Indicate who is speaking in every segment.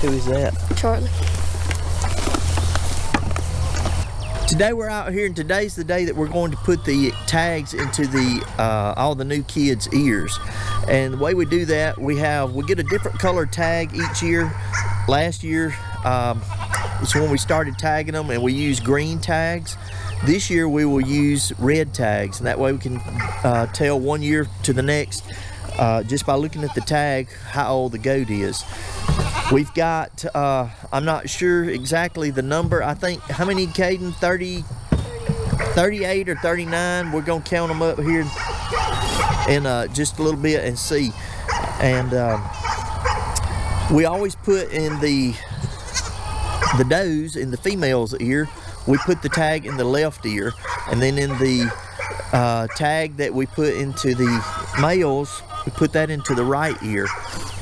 Speaker 1: Who is that?
Speaker 2: Charlie.
Speaker 1: Today we're out here, and today's the day that we're going to put the tags into the all the new kids' ears. And the way we do that, we get a different color tag each year. Last year is when we started tagging them, and we use green tags. This year we will use red tags, and that way we can tell 1 year to the next just by looking at the tag how old the goat is. We've got, I'm not sure exactly the number. I think, how many, Caden? 38 or 39. We're going to count them up here in just a little bit and see. And we always put in the does, in the female's ear, we put the tag in the left ear. And then in the tag that we put into the males, we put that into the right ear.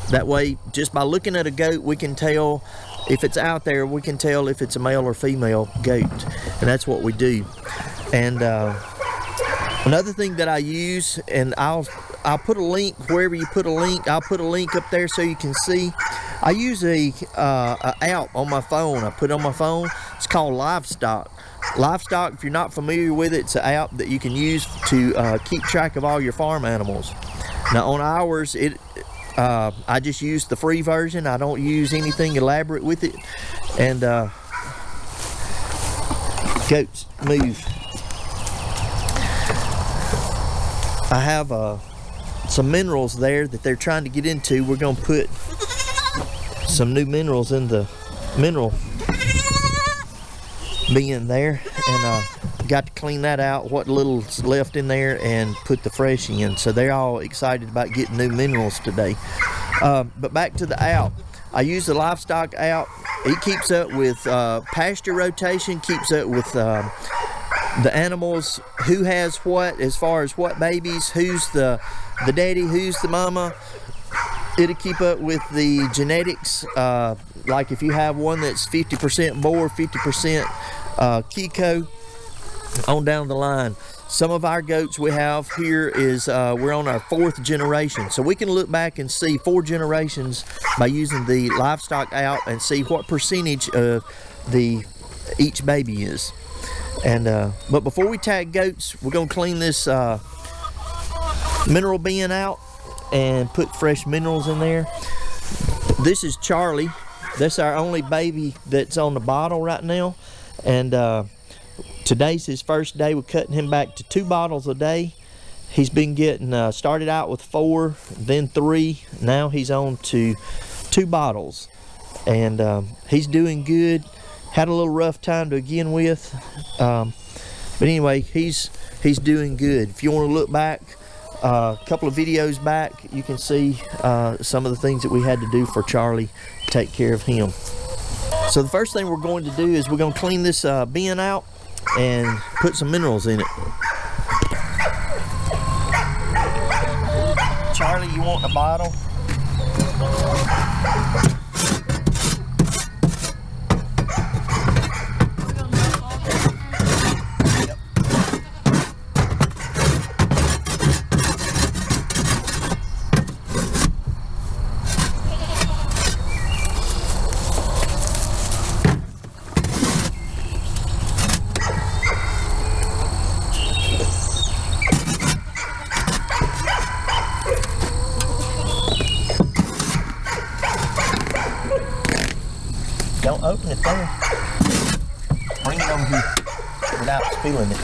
Speaker 1: That way, just by looking at a goat, we can tell if it's out there, we can tell if it's a male or female goat. And that's what we do. And another thing that I use, and I'll put a link, wherever you put a link, I'll put a link up there so you can see. I use a app on my phone. I put it on my phone. It's called Livestock. Livestock, if you're not familiar with it, it's an app that you can use to keep track of all your farm animals. Now on ours, I just use the free version. I don't use anything elaborate with it. And goats, move. I have some minerals there that they're trying to get into. We're going to put some new minerals in the mineral bin there, and got to clean that out, what little's left in there, and put the fresh in. So they're all excited about getting new minerals today. But back to the app. I use the Livestock app. It keeps up with pasture rotation, keeps up with the animals, who has what, as far as what babies, who's the daddy, who's the mama. It'll keep up with the genetics, like if you have one that's 50% boar, 50% Kiko, on down the line. Some of our goats we have here is we're on our 4th generation, so we can look back and see 4 generations by using the Livestock app and see what percentage of each baby is. And but before we tag goats, we're gonna clean this mineral bin out and put fresh minerals in there. This is Charlie. That's our only baby that's on the bottle right now, and today's his first day. We're cutting him back to 2 bottles a day. He's been getting started out with 4, then 3. Now he's on to 2 bottles, and he's doing good. Had a little rough time to begin with, but anyway, he's doing good. If you want to look back a couple of videos back, you can see some of the things that we had to do for Charlie to take care of him. So the first thing we're going to do is we're going to clean this bin out and put some minerals in it. Charlie, you want a bottle? Don't open it there. Bring it over here without spilling it.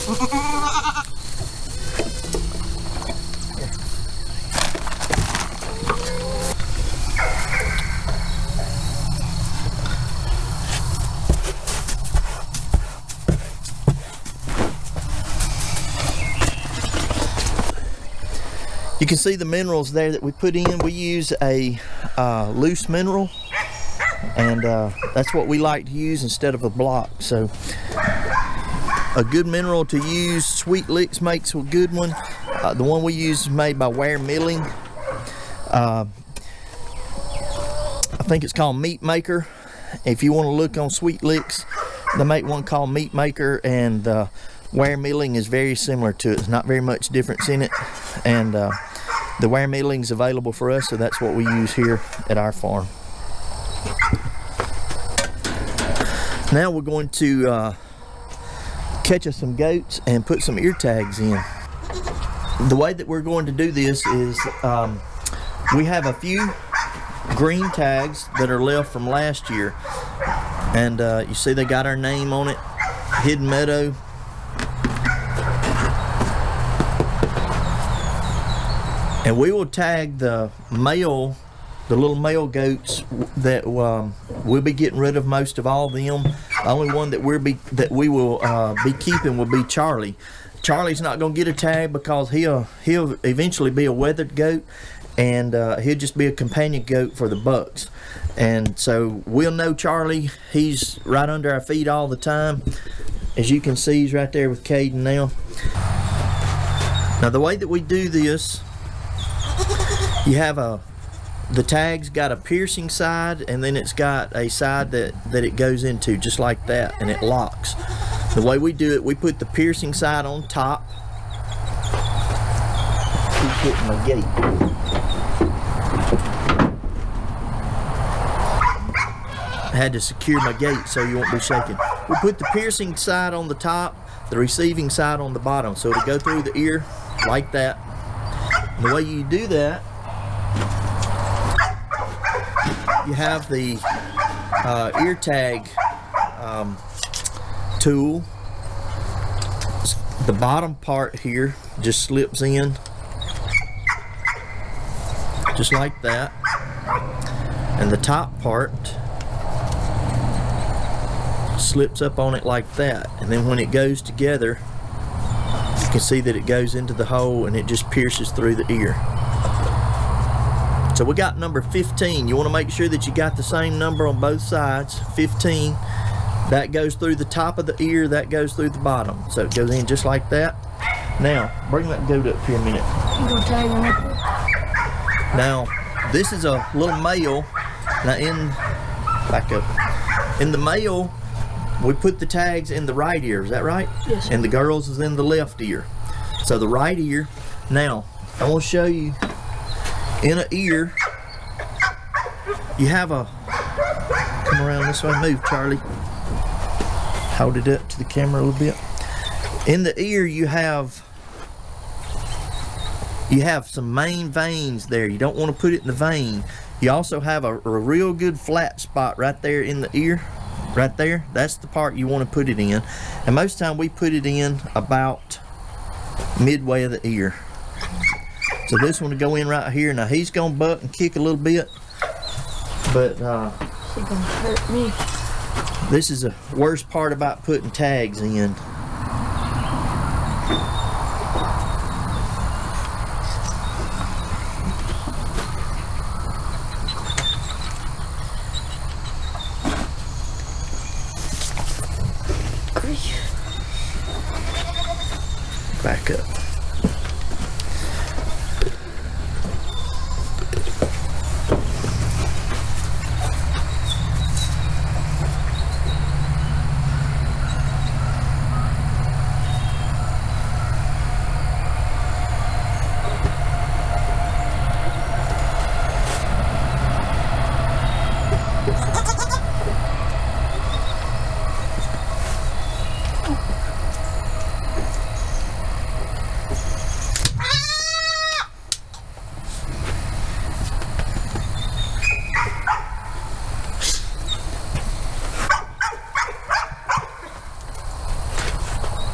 Speaker 1: You can see the minerals there that we put in. We use a loose mineral, and that's what we like to use instead of a block. So a good mineral to use, Sweet Licks makes a good one. The one we use is made by Ware Milling. I think it's called Meat Maker. If you want to look on Sweet Licks, they make one called Meat Maker, and Ware Milling is very similar to it. There's not very much difference in it, and the Ware Milling is available for us, so that's what we use here at our farm. Now we're going to catch us some goats and put some ear tags in. The way that we're going to do this is we have a few green tags that are left from last year, and you see they got our name on it, Hidden Meadow. And we will tag the male, the little male goats that we'll be getting rid of most of all of them. The only one that we will be keeping will be Charlie. Charlie's not going to get a tag because he'll eventually be a weathered goat, and he'll just be a companion goat for the bucks. And so we'll know Charlie. He's right under our feet all the time. As you can see, he's right there with Caden now. Now the way that we do this, you have the tag's got a piercing side, and then it's got a side that it goes into just like that, and it locks. The way we do it, we put the piercing side on top. Keep hitting my gate. I had to secure my gate so you won't be shaking. We put the piercing side on the top, the receiving side on the bottom, so it'll go through the ear like that. And the way you do that, you have the ear tag tool. The bottom part here just slips in just like that, and the top part slips up on it like that, and then when it goes together, you can see that it goes into the hole and it just pierces through the ear. So we got number 15. You want to make sure that you got the same number on both sides. 15. That goes through the top of the ear, that goes through the bottom. So it goes in just like that. Now, bring that goat up here a minute.
Speaker 2: You gonna tag him up?
Speaker 1: Now, this is a little male. Now back up. In the male, we put the tags in the right ear, is that right?
Speaker 2: Yes, sir.
Speaker 1: And the girls is in the left ear. So the right ear. Now, I want to show you, in an ear, you have a, come around this way, move Charlie. Hold it up to the camera a little bit. In the ear you have some main veins there. You don't want to put it in the vein. You also have a real good flat spot right there in the ear. Right there, that's the part you want to put it in. And most of the time we put it in about midway of the ear. So this one will go in right here. Now he's gonna buck and kick a little bit, but
Speaker 2: He's gonna hurt me.
Speaker 1: this is the worst part about putting tags in. Back up.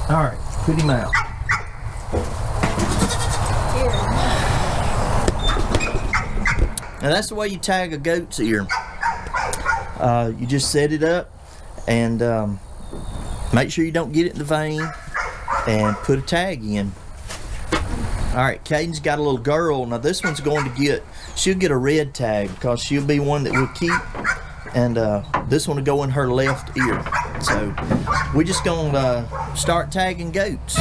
Speaker 1: All right, Put him out. Now that's the way you tag a goat's ear. You just set it up and make sure you don't get it in the vein and put a tag in. Alright, Caden's got a little girl. Now this one's going to get, she'll get a red tag because she'll be one that we'll keep, and this one will go in her left ear. So we're just going to start tagging goats.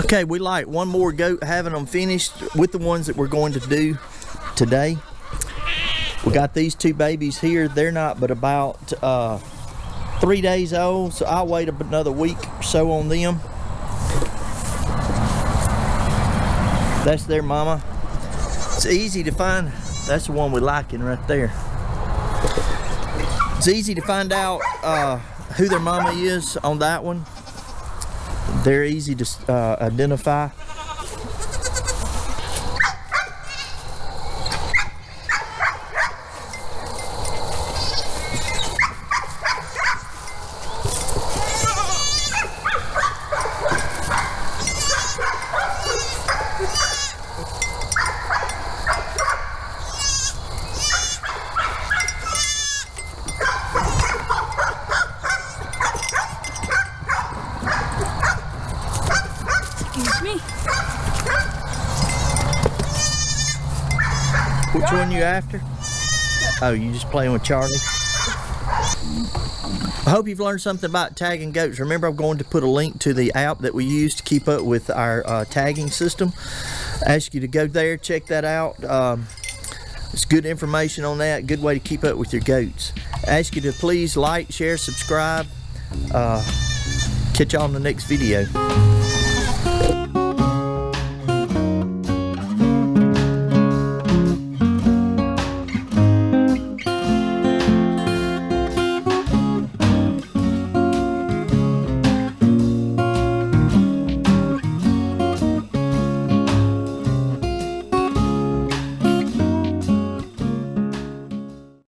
Speaker 1: Okay, we like one more goat, having them finished with the ones that we're going to do today. We got these two babies here. They're not but about 3 days old, so I'll wait another week or so on them. That's their mama. It's easy to find. That's the one we're liking right there. It's easy to find out who their mama is on that one. They're easy to identify.
Speaker 2: Excuse me.
Speaker 1: Which one you after? Oh, you just playing with Charlie? I hope you've learned something about tagging goats. Remember, I'm going to put a link to the app that we use to keep up with our tagging system. I ask you to go there, check that out. It's good information on that, good way to keep up with your goats. I ask you to please like, share, subscribe. Catch y'all in the next video.